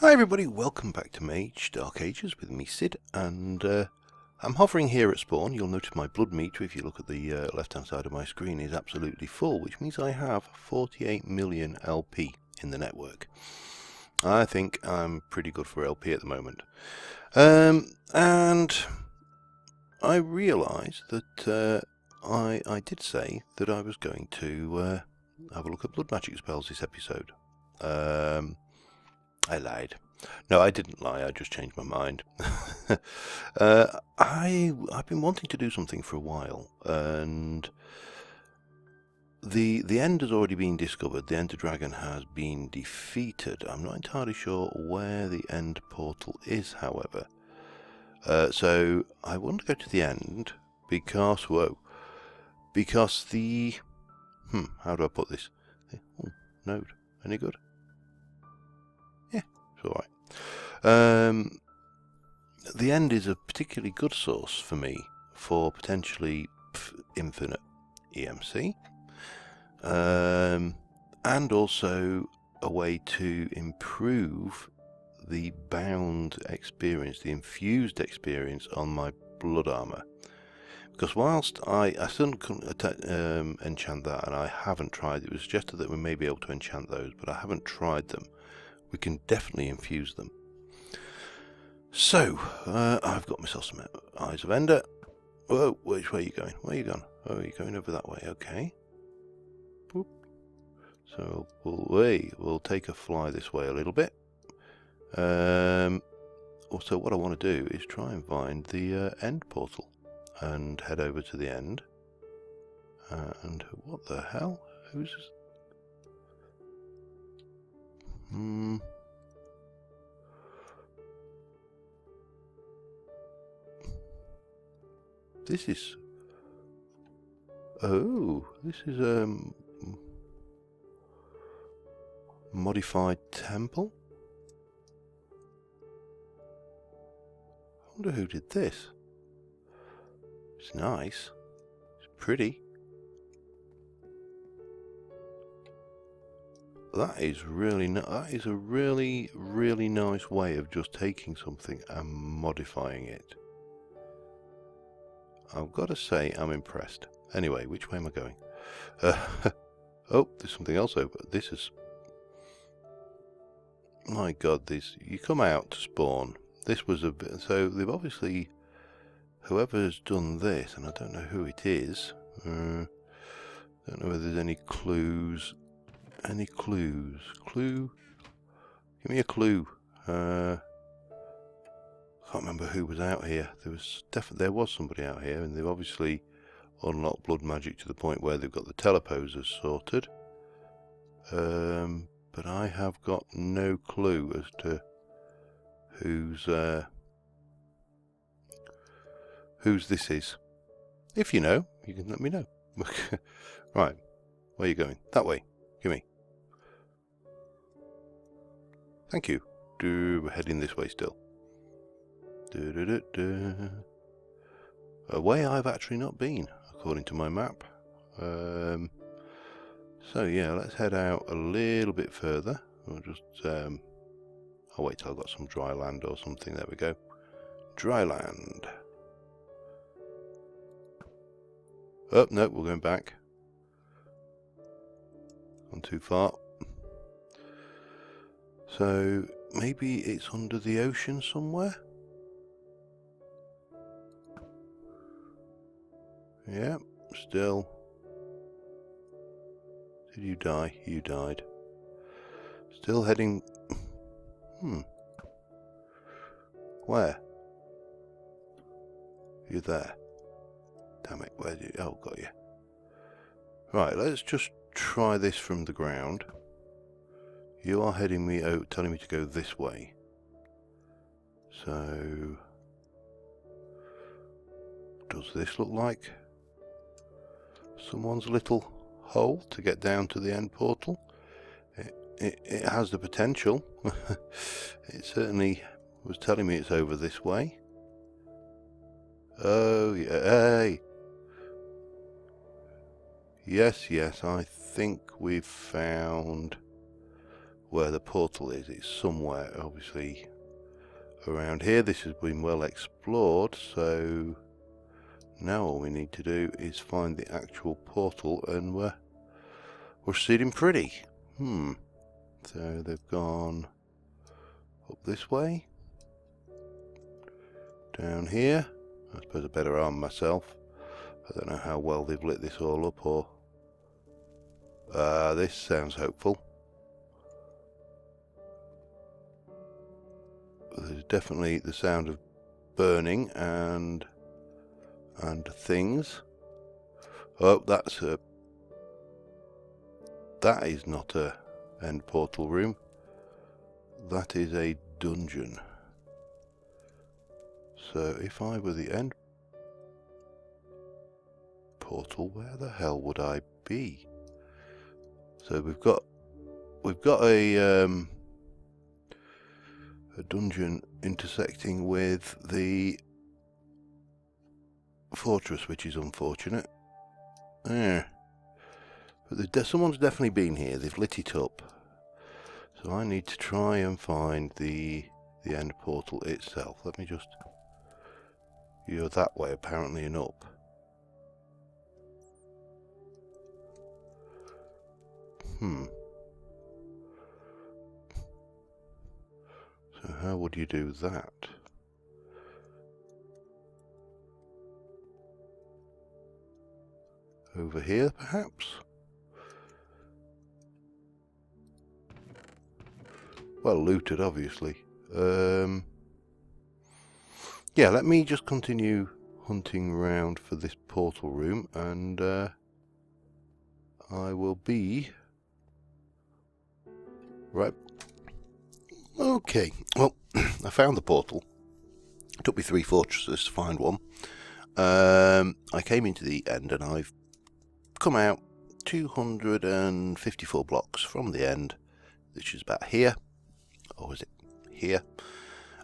Hi everybody, welcome back to Mage Dark Ages with me, Sid, and I'm hovering here at spawn. You'll notice my blood meter, if you look at the left hand side of my screen, is absolutely full, which means I have 48 million LP in the network. I think I'm pretty good for LP at the moment. And I realise that I did say that I was going to have a look at blood magic spells this episode. I lied. No, I didn't lie. I just changed my mind. I've been wanting to do something for a while, and the end has already been discovered. The Ender Dragon has been defeated. I'm not entirely sure where the end portal is, however. So I want to go to the end because because the how do I put this? Oh, node, any good? Yeah, it's all right. The end is a particularly good source for me for potentially infinite EMC, and also a way to improve the bound experience, the infused experience on my blood armor. Because whilst I still couldn't enchant that, and I haven't tried, it was suggested that we may be able to enchant those, but I haven't tried them. We can definitely infuse them. So, I've got myself some Eyes of Ender. Whoa, which way are you going? Where are you going? Oh, you're going over that way, okay. Boop. So, we'll take a fly this way a little bit. Also, what I want to do is try and find the end portal and head over to the end. And what the hell? Who's this? This is... Oh, this is modified temple. I wonder who did this. It's nice. It's pretty. That is really that is a really nice way of just taking something and modifying it. I've got to say I'm impressed. Anyway, which way am I going? Oh, there's something else over. This is... My God, this... You come out to spawn. This was a bit... So they've obviously... Whoever's done this, and I don't know who it is. Don't know whether there's any clues. Any clues? Clue? Give me a clue. I can't remember who was out here. There was somebody out here, and they've obviously unlocked blood magic to the point where they've got the teleposers sorted. But I have got no clue as to whose this is. If you know, you can let me know. Right, where are you going? That way. Gimme. Thank you. We're heading this way still. A way I've actually not been, according to my map. So yeah, let's head out a little bit further. We'll just I'll wait till I've got some dry land or something. There we go. Dry land. Oh no, we're going back. Gone too far. So maybe it's under the ocean somewhere. Yeah, still. Did you die? You died. Still heading... Where? You're there. Damn it, where did you... Oh, got you. Right, let's just try this from the ground. You are heading me out, telling me to go this way. So... Does this look like someone's little hole to get down to the end portal? It has the potential. It certainly was telling me it's over this way. Oh, yeah, hey! Yes, I think we've found where the portal is. It's somewhere, obviously, around here. This has been well explored, so now all we need to do is find the actual portal, and we're sitting pretty. So they've gone up this way, down here. I suppose I better arm myself. I don't know how well they've lit this all up, or this sounds hopeful. There's definitely the sound of burning and things. Oh, that is not a end portal room. That is a dungeon. So if I were the end portal, where the hell would I be? So we've got a dungeon intersecting with the fortress, which is unfortunate. Yeah. But someone's definitely been here. They've lit it up. So I need to try and find the end portal itself. Let me just... You're that way, apparently, and up. So how would you do that? Over here, perhaps? Well, looted, obviously. Yeah, let me just continue hunting around for this portal room, and I will be... Right. Okay, well, I found the portal. It took me 3 fortresses to find one. I came into the end, and I've come out 254 blocks from the end, which is about here. Or is it here?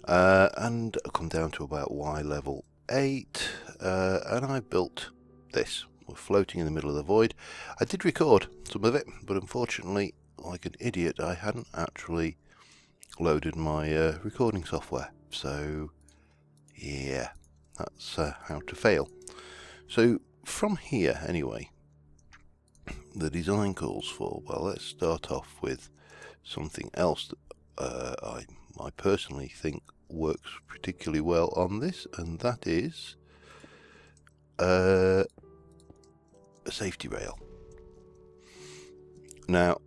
And I come down to about Y level 8, and I built this. We're floating in the middle of the void. I did record some of it, but unfortunately, like an idiot, I hadn't actually loaded my recording software. So, yeah, that's how to fail. So, from here, anyway, the design calls for, well, let's start off with something else that I personally think works particularly well on this, and that is a safety rail. Now,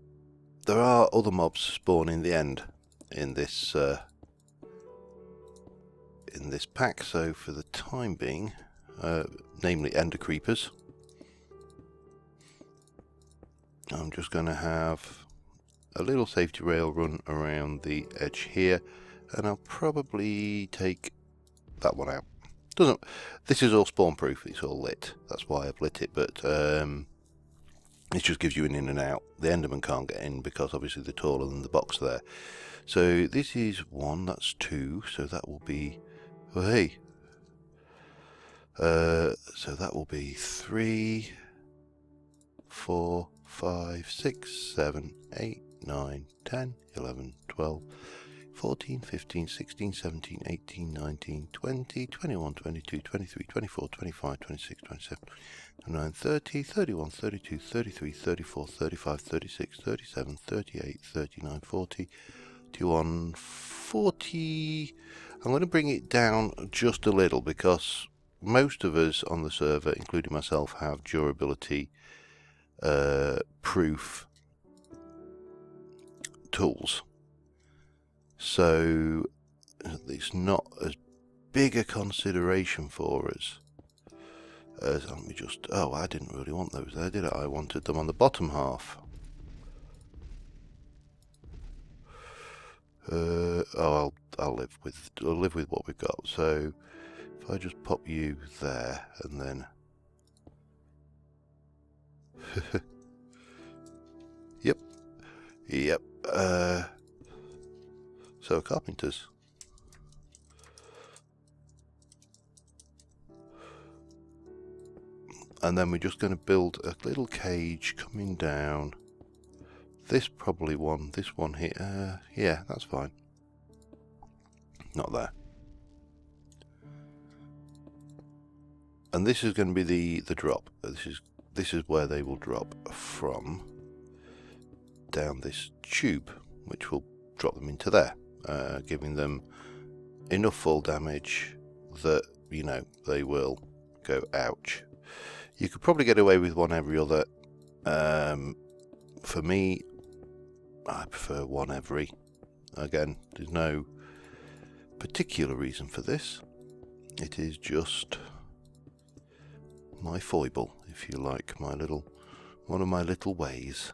there are other mobs spawn in the end in this pack, so for the time being, namely ender creepers, I'm just going to have a little safety rail run around the edge here, and I'll probably take that one out. This is all spawn proof, it's all lit, that's why I've lit it, but it just gives you an in and out. The Enderman can't get in because obviously they're taller than the box there. So this is 1, that's 2, so that will be, oh hey, so that will be 3, 4, 5, 6, 7, 8, 9, 10, 11, 12, 14, 15, 16, 17, 18, 19, 20, 21, 22, 23, 24, 25, 26, 27, 29, 30, 31, 32, 33, 34, 35, 36, 37, 38, 39, 40, 41, 40. I'm going to bring it down just a little because most of us on the server, including myself, have durability proof tools. So it's not as big a consideration for us as, let me just, oh, I didn't really want those there, did I? I wanted them on the bottom half. Oh, I'll live with what we've got. So if I just pop you there and then yep. So carpenters. And then we're just going to build a little cage coming down this probably one, this one here, yeah, that's fine. Not there. And this is going to be the drop. This is where they will drop from, down this tube, which will drop them into there, giving them enough fall damage that, you know, they will go ouch. You could probably get away with one every other. For me, I prefer one every. Again, there's no particular reason for this. It is just my foible, if you like, one of my little ways.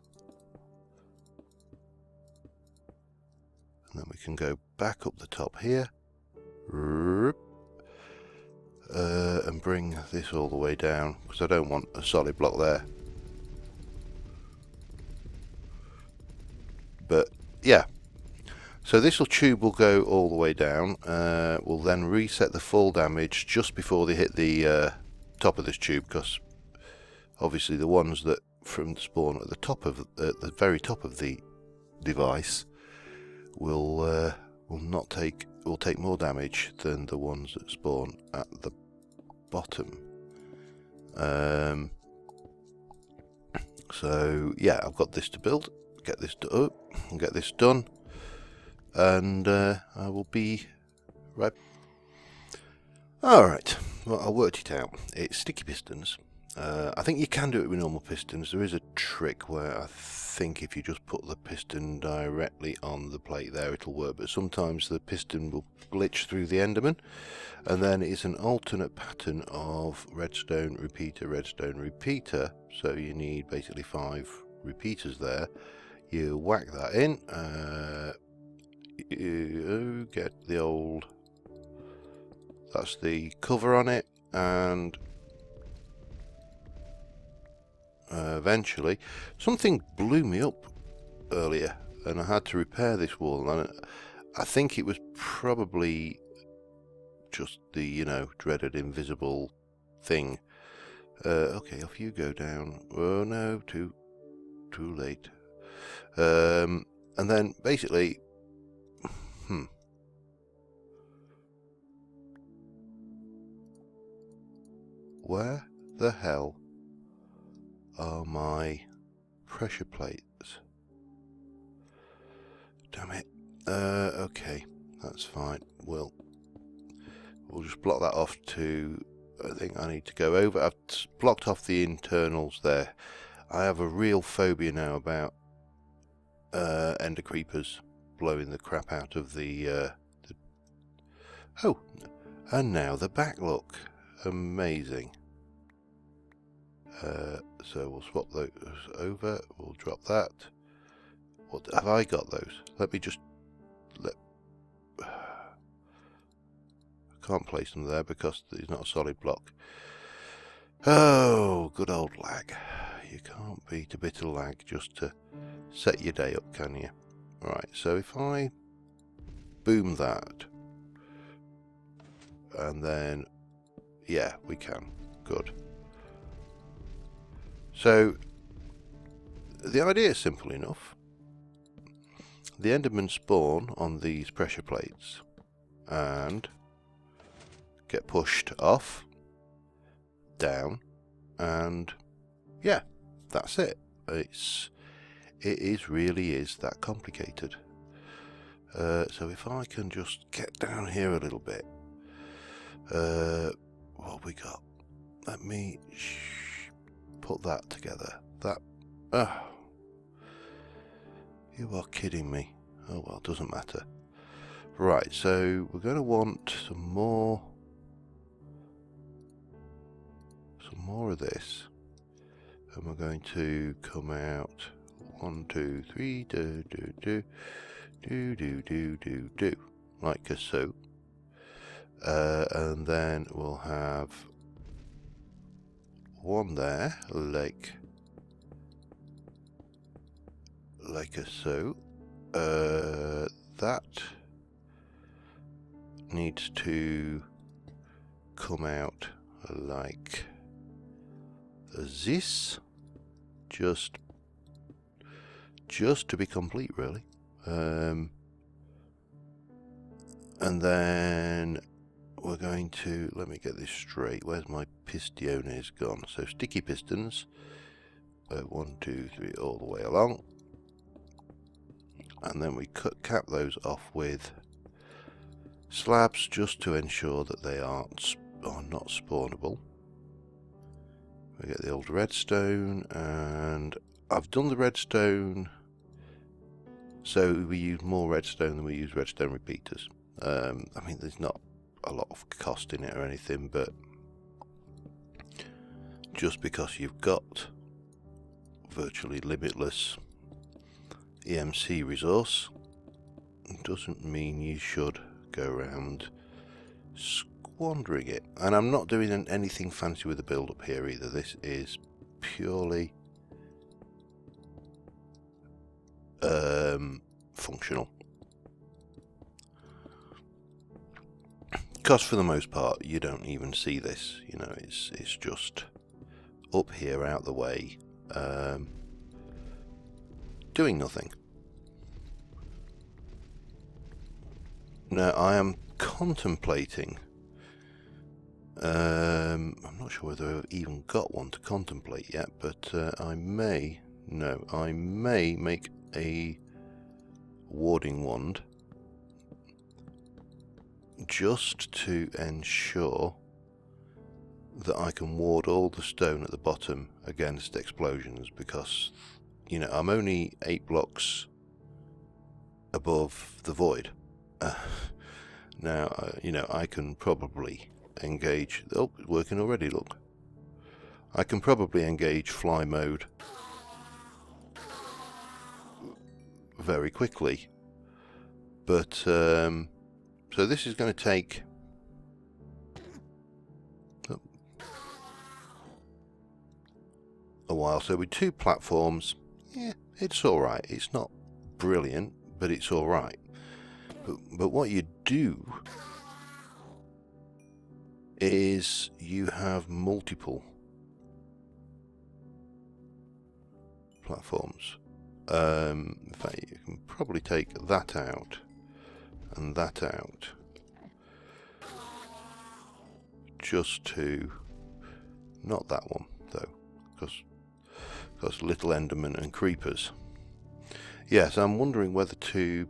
And then we can go back up the top here, and bring this all the way down, because I don't want a solid block there. But yeah, so this tube will go all the way down. We'll then reset the fall damage just before they hit the top of this tube, because obviously the ones that from spawn at the top of the very top of the device will take more damage than the ones that spawn at the bottom. So yeah, I've got this to build. Get this done, and I will be right. Alright, well, I worked it out. It's sticky pistons. I think you can do it with normal pistons. There is a trick where I think if you just put the piston directly on the plate there, it'll work, but sometimes the piston will glitch through the Enderman, and then it's an alternate pattern of redstone, repeater, so you need basically 5 repeaters there. You whack that in, you get the old, that's the cover on it, and eventually something blew me up earlier and I had to repair this wall, and I think it was probably just the, you know, dreaded invisible thing. Okay, off you go down. Oh no, too late. And then basically, where the hell are my pressure plates? Damn it. Okay, that's fine. We'll just block that off to, I think I need to go over. I've blocked off the internals there. I have a real phobia now about ender creepers blowing the crap out of the oh, and now the back look. Amazing. So we'll swap those over. We'll drop that. What have I got those? Let me just I can't place them there because it's not a solid block. Oh, good old lag. You can't beat a bit of lag just to set your day up, can you? Right, so if I boom that, and then, yeah, we can. Good. So, the idea is simple enough. The Endermen spawn on these pressure plates and get pushed off, down, and yeah, that's it. It really is that complicated. So if I can just get down here a little bit, what have we got? Let me put that together. That, you are kidding me. Oh well, doesn't matter. Right, so we're going to want some more of this, and we're going to come out 1, 2, 3, do, like so. And then we'll have one there, like so. That needs to come out like this, just just to be complete, really. And then we're going to, let me get this straight, where's my pistiones gone? So sticky pistons, 1, 2, 3, all the way along, and then we cap those off with slabs just to ensure that they are not spawnable. We get the old redstone, and I've done the redstone so we use more redstone than we use redstone repeaters. I mean, there's not a lot of cost in it or anything, but just because you've got virtually limitless EMC resource doesn't mean you should go around squandering it. And I'm not doing anything fancy with the build up here either. This is purely functional, because for the most part you don't even see this, you know, it's just up here out the way, doing nothing. Now I am contemplating, I'm not sure whether I've even got one to contemplate yet, but I may make a warding wand just to ensure that I can ward all the stone at the bottom against explosions, because, you know, I'm only 8 blocks above the void. Now, you know, I can probably engage, oh, it's working already, look. I can probably engage fly mode very quickly, but so this is going to take a while. So with 2 platforms, yeah, it's alright. It's not brilliant, but it's alright. But what you do is you have multiple platforms. In fact, you can probably take that out and that out, just to, not that one though, because little endermen and creepers. Yes, I'm wondering whether to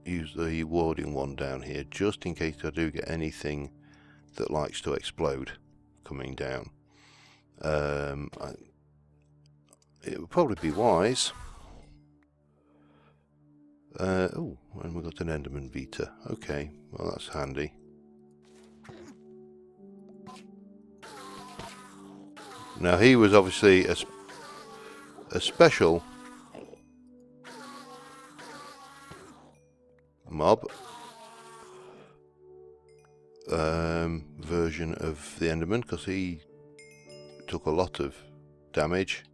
use the warding one down here, just in case I do get anything that likes to explode coming down. It would probably be wise. Oh, and we've got an Enderman Vita. Okay, well that's handy. Now he was obviously a special mob version of the Enderman, because he took a lot of damage.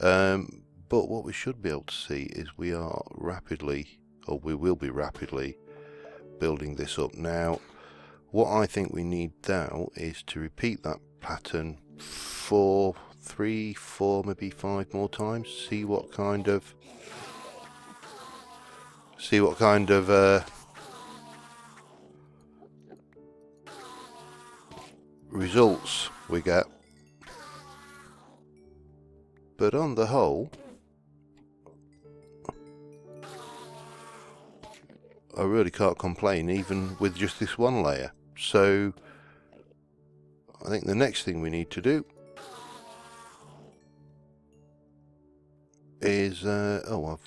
But what we should be able to see is we are rapidly, or we will be rapidly, building this up. Now, what I think we need now is to repeat that pattern 3, 4, maybe 5 more times. See what kind of results we get. But on the whole, I really can't complain, even with just this one layer. So I think the next thing we need to do is oh,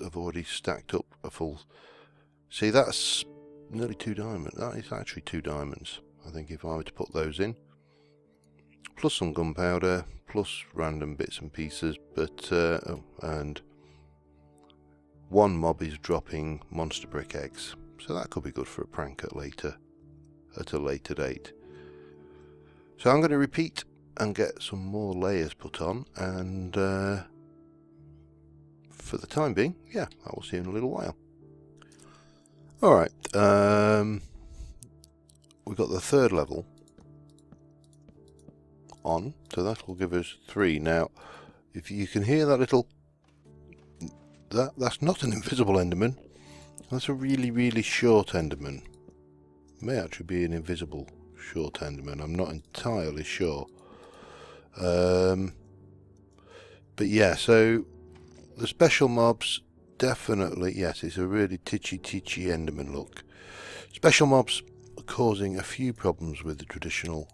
I've already stacked up a full, see, that's nearly 2 diamonds. That is actually 2 diamonds, I think, if I were to put those in, plus some gunpowder, plus random bits and pieces. But oh, and one mob is dropping monster brick eggs, so that could be good for a prank at a later date. So I'm going to repeat and get some more layers put on, and for the time being, yeah, I will see you in a little while. Alright, we've got the 3rd level on, so that will give us 3. Now, if you can hear that little That's not an invisible Enderman. That's a really, really short Enderman. May actually be an invisible short Enderman. I'm not entirely sure. But yeah, so the special mobs definitely, yes, it's a really titchy Enderman look. Special mobs are causing a few problems with the traditional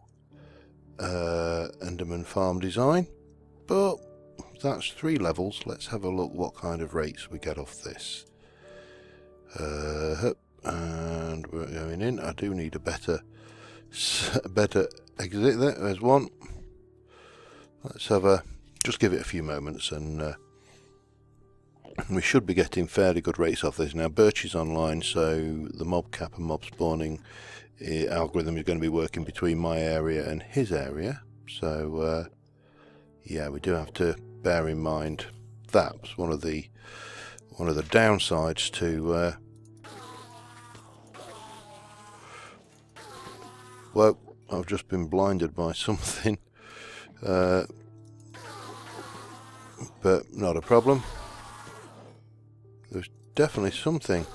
Enderman farm design, but that's 3 levels. Let's have a look what kind of rates we get off this. And we're going in. I do need a better exit there. There's one. Let's have just give it a few moments, and we should be getting fairly good rates off this. Now Birch is online, so the mob cap and mob spawning algorithm is going to be working between my area and his area. So yeah, we do have to bear in mind that's one of the downsides to well, I've just been blinded by something, but not a problem. There's definitely something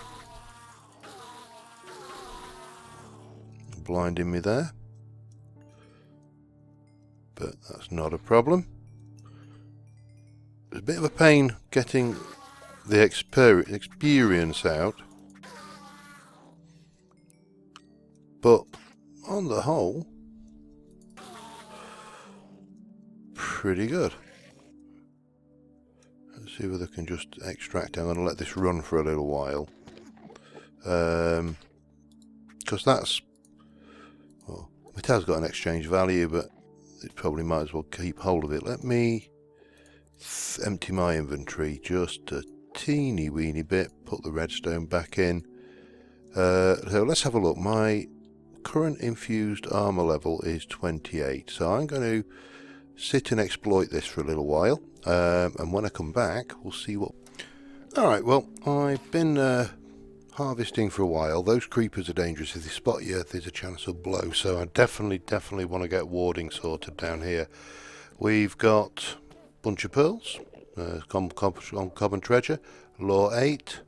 blinding me there, but that's not a problem. It's a bit of a pain getting the experience out, but on the whole, pretty good. Let's see whether I can just extract. I'm going to let this run for a little while, because that's, well, it has got an exchange value, but it probably might as well keep hold of it. Let me empty my inventory just a teeny weeny bit, put the redstone back in. So let's have a look. My current infused armor level is 28, so I'm going to sit and exploit this for a little while, and when I come back we'll see what... Alright, well, I've been harvesting for a while. Those creepers are dangerous. If they spot you, there's a chance of blow, so I definitely want to get warding sorted down here. We've got a bunch of pearls, common treasure, law 8,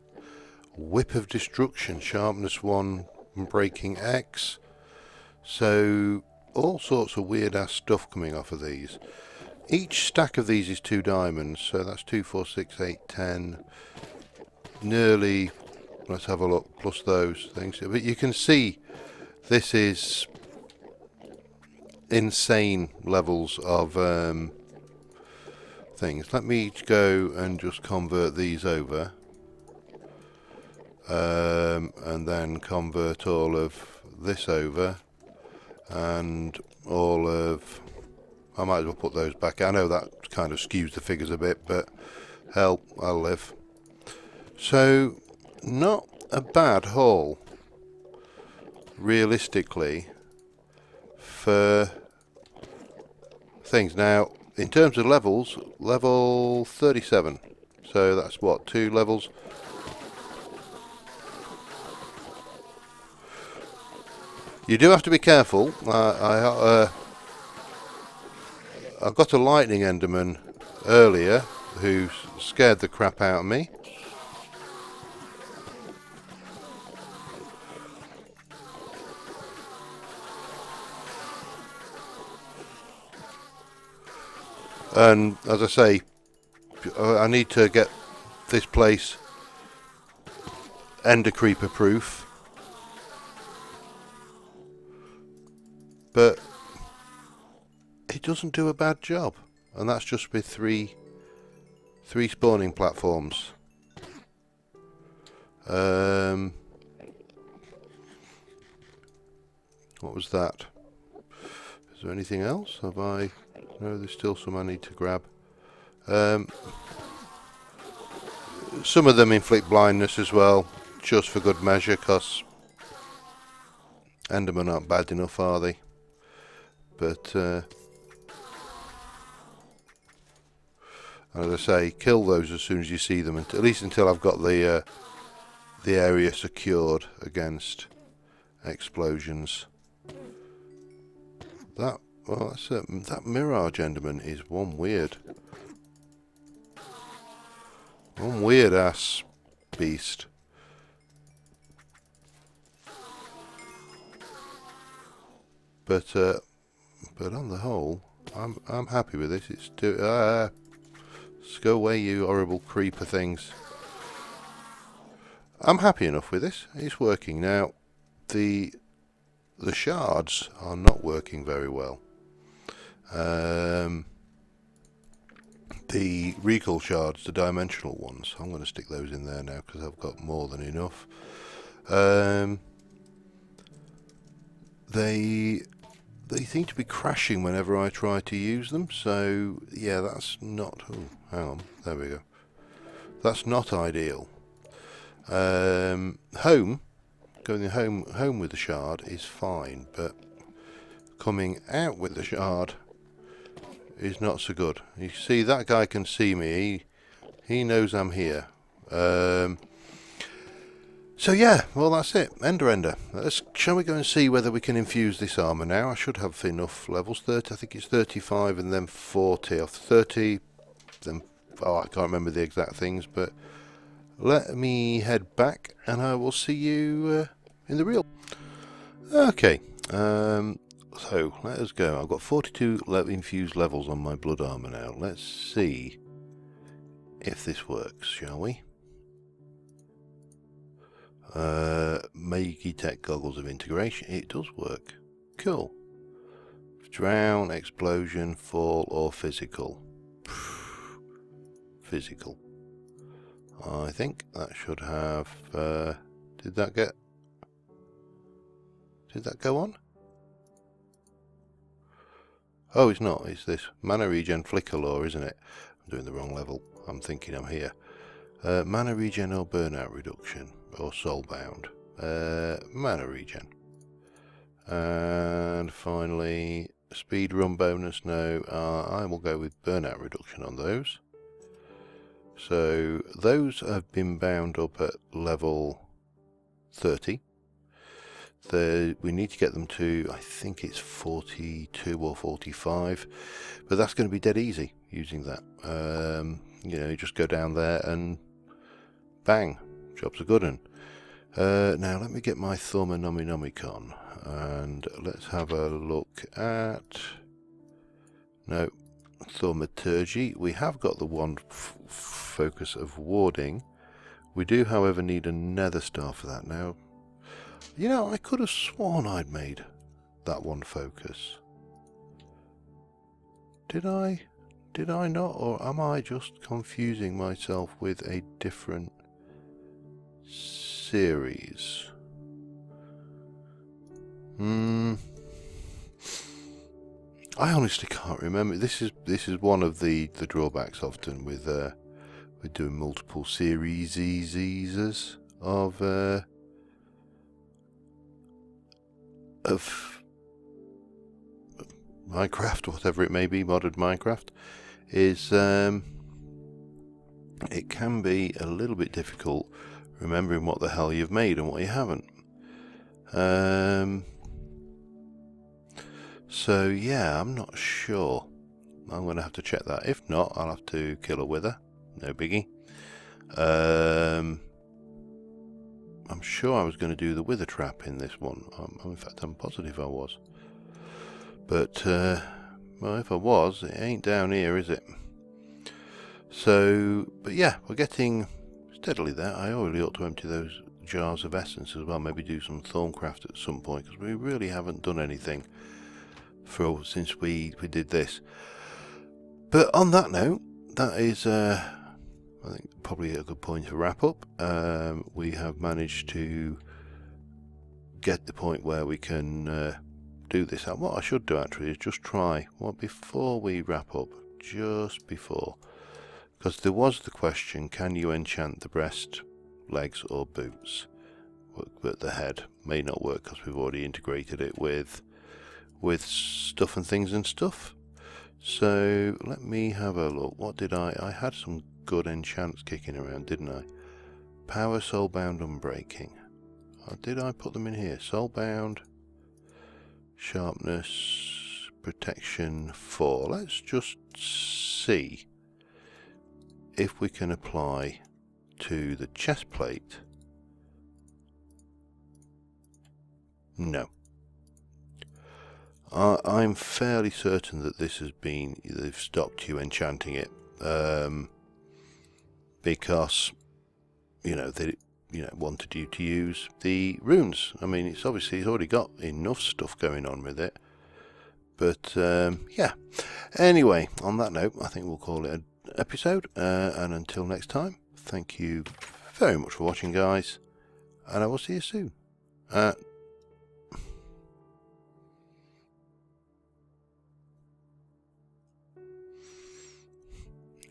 whip of destruction, sharpness 1, breaking X. So all sorts of weird ass stuff coming off of these. Each stack of these is 2 diamonds, so that's 2, 4, 6, 8, 10, nearly, let's have a look, plus those things. But you can see this is insane levels of things. Let me go and just convert these over, and then convert all of this over, and all of... I might as well put those back. I know that kind of skews the figures a bit, but hell, I'll live. So, not a bad haul, realistically, for things. Now, in terms of levels, level 37. So that's what, 2 levels? You do have to be careful. I got a lightning enderman earlier who scared the crap out of me. And as I say, I need to get this place ender creeper proof. But it doesn't do a bad job, and that's just with three spawning platforms. What was that? Is there anything else? Have I... No, there's still some I need to grab. Some of them inflict blindness as well, just for good measure, because Endermen aren't bad enough, are they? But as I say, kill those as soon as you see them, at least until I've got the area secured against explosions. That mirage enderman is one weird One weird ass beast. But on the whole, I'm happy with this. It's let's go away, you horrible creeper things. I'm happy enough with this. It's working now. The shards are not working very well. The recall shards, the dimensional ones, I'm going to stick those in there now because I've got more than enough. They seem to be crashing whenever I try to use them, so yeah, that's not... Oh, hang on, there we go. That's not ideal. Going home with the shard is fine, but coming out with the shard is not so good. You see, that guy can see me. He knows I'm here. So yeah, well that's it. Ender. Shall we go and see whether we can infuse this armour now? I should have enough levels. 30, I think it's 35 and then 40. Off 30, then... Oh, I can't remember the exact things, but... Let me head back and I will see you in the real. Okay, so let us go. I've got 42 infused levels on my blood armour now. Let's see if this works, shall we? Mage Tech Goggles of Integration. It does work. Cool. Drown, explosion, fall or physical. Physical. I think that should have... did that go on? Oh, it's not. It's this. Mana regen flicker law, isn't it? I'm doing the wrong level. I'm thinking I'm here. Mana regen or burnout reduction. Or soulbound. Mana regen. And finally, speed run bonus. No, I will go with burnout reduction on those. So those have been bound up at level 30. We need to get them to, I think it's 42 or 45, but that's going to be dead easy using that. You know, you just go down there and bang, job's a good one. Now let me get my Thaumanomicon and let's have a look at... No, Thaumaturgy. We have got the one focus of warding. We do, however, need a nether star for that. Now, you know, I could have sworn I'd made that one focus. Did I? Did I not? Or am I just confusing myself with a different series? I honestly can't remember. This is one of the drawbacks often with doing multiple series of Minecraft, whatever it may be, modded Minecraft, is it can be a little bit difficult remembering what the hell you've made and what you haven't. So yeah, I'm not sure. I'm going to have to check that. If not, I'll have to kill a wither. No biggie. I'm sure I was going to do the wither trap in this one. In fact, I'm positive I was. But, well, if I was, it ain't down here, is it? So, but yeah, we're getting steadily there. I already ought to empty those jars of essence as well. Maybe do some Thorncraft at some point, because we really haven't done anything since we did this. But on that note, that is I think probably a good point to wrap up. We have managed to get the point where we can do this. And what I should do actually is just try before we wrap up, just before, because there was the question, can you enchant the breast, legs or boots? But the head may not work because we've already integrated it with stuff and things and stuff. So let me have a look. What did I had some good enchants kicking around, didn't I? Power, soulbound, unbreaking. Did I put them in here? Soulbound, sharpness, protection 4. Let's just see if we can apply to the chest plate. No. I'm fairly certain that this has been, they've stopped you enchanting it, because, you know, they wanted you to use the runes. I mean, it's obviously, it's already got enough stuff going on with it. But, yeah. Anyway, on that note, I think we'll call it an episode. And until next time, thank you very much for watching, guys. And I will see you soon.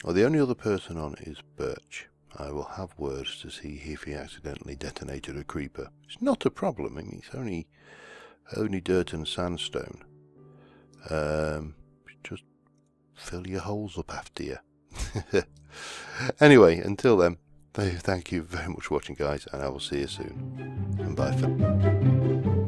Well, the only other person on is Birch. I will have words to see if he accidentally detonated a creeper. It's not a problem. I mean, it's only dirt and sandstone. Just fill your holes up after you. Anyway, until then, thank you very much for watching, guys, and I will see you soon. And bye for